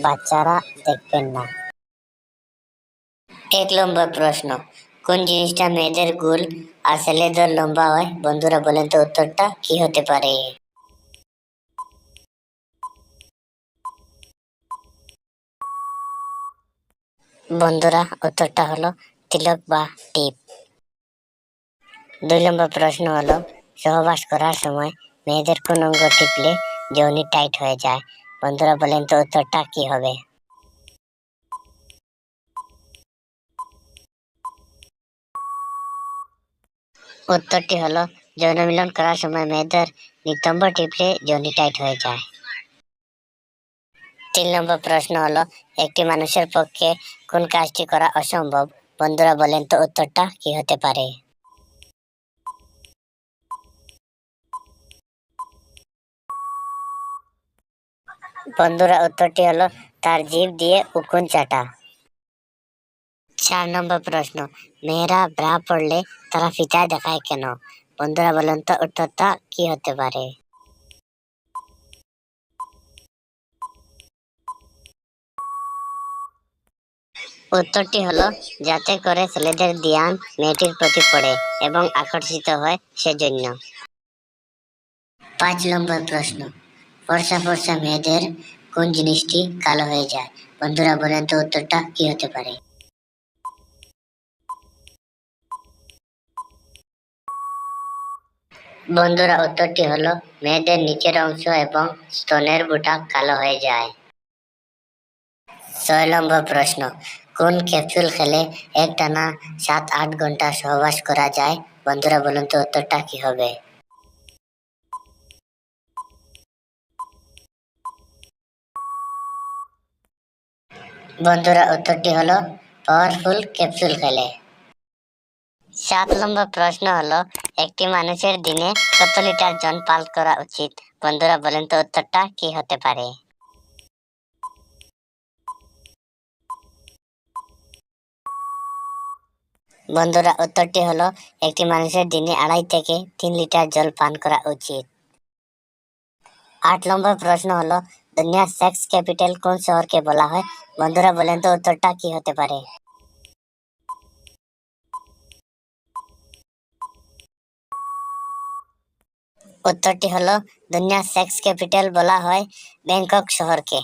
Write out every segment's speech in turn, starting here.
বাচ্চারা দেখবেন না। 1 নম্বর প্রশ্ন, কোন জিনিসটা মেয়েদের গোল আর ছেলেদের লম্বা হয়? বন্ধুরা বলেন তো উত্তরটা কি হতে পারে? বন্ধুরা উত্তরটা হলো তিলক বা টিপ। 2 নম্বর প্রশ্ন হলো, সহবাস করার সময় মেয়েদের কোন অঙ্গ টিপলে যৌনি টাইট হয়ে যায়? বন্ধুরা বলেন তো উত্তরটা কি হবে? উত্তরটি হলো, যৌন মিলন করার সময় মেয়েদের নিতম্ব টিপলে যৌনি টাইট হয়ে যায়। 3 নম্বর প্রশ্ন হলো, একটি মানুষের পক্ষে কোন কাজটি করা অসম্ভব? বন্ধুরা বলেন তো উত্তরটা কি হতে পারে? বন্ধুরা উত্তরটি হলো তার জিভ দিয়ে উকুন চাটা। 4 নম্বর প্রশ্ন, মেয়েরা ব্রা পড়লে তারা ফিতায় দেখায় কেন? বন্ধুরা বলেন তো উত্তরটা কি হতে পারে? উত্তরটি হলো যাতে করে ছেলেদের ধ্যান মেয়েটির প্রতি পড়ে এবং আকর্ষিত হয় সেজন্য। 5 নম্বর প্রশ্ন, ফর্সা ফর্সা মেয়েদের কোন জিনিসটি কালো হয়ে যায়? বন্ধুরা বলেন তো উত্তরটা কি হতে পারে? বন্ধুরা উত্তরটি হলো মেয়েদের নিচের অংশ এবং স্তনের বুটা কালো হয়ে যায়। 6 নম্বর প্রশ্ন, কোন ক্যাপসুল খেলে একটানা 7-8 ঘন্টা সহবাস করা যায়? বন্ধুরা বলুন তো উত্তরটা কি হবে? বন্ধুরা উত্তরটি হলো পাওয়ারফুল ক্যাপসুল খেলে। 7 নম্বর প্রশ্ন হলো, একটি মানুষের দিনে কত লিটার জল পান করা উচিত? বন্ধুরা বলেন তো উত্তরটা কি হতে পারে? বন্ধুরা উত্তরটি হলো একটি মানুষের দিনে 2.5 থেকে 3 লিটার জল পান করা উচিত। 8 নম্বর প্রশ্ন হলো, দুনিয়ার সেক্স ক্যাপিটাল কোন শহরকে বলা হয়? বন্ধুরা বলেন তো উত্তরটা কি হতে পারে? উত্তরটি হলো দুনিয়ার সেক্স ক্যাপিটাল বলা হয় ব্যাংকক শহরকে।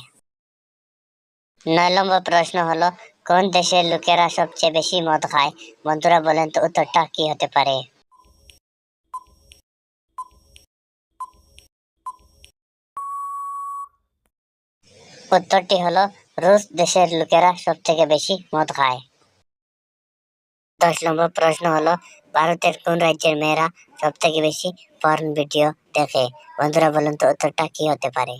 9 নম্বর প্রশ্ন হলো, কোন দেশের লোকেরা সবচেয়ে বেশি মদ খায়? বন্ধুরা বলেন তো উত্তরটা কি হতে পারে? উত্তরটি হলো রুশ দেশের লোকেরা সব থেকে বেশি মদ খায়। 10 নম্বর প্রশ্ন হলো, ভারতের কোন রাজ্যের মেয়েরা সব থেকে বেশি পর্ন ভিডিও দেখে? বন্ধুরা বলুন তো উত্তরটা কি হতে পারে?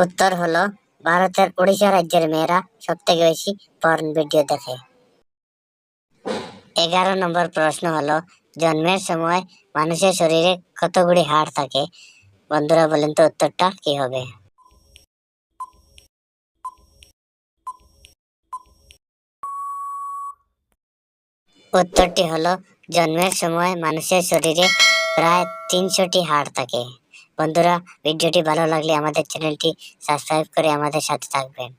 উত্তর হলো ভারতের উড়িষ্যা রাজ্যের মেয়েরা সব থেকে বেশি পর্ন ভিডিও দেখে। 11 নম্বর প্রশ্ন হলো, জন্মের সময় মানুষের শরীরে কতগুলি হাড় থাকে? বন্ধুরা বলেন তো উত্তরটা কি হবে? উত্তরটি হলো জন্মের সময় মানুষের শরীরে প্রায় 300টি হাড় থাকে। বন্ধুরা ভিডিওটি ভালো লাগলে আমাদের চ্যানেলটি সাবস্ক্রাইব করে আমাদের সাথে থাকবেন।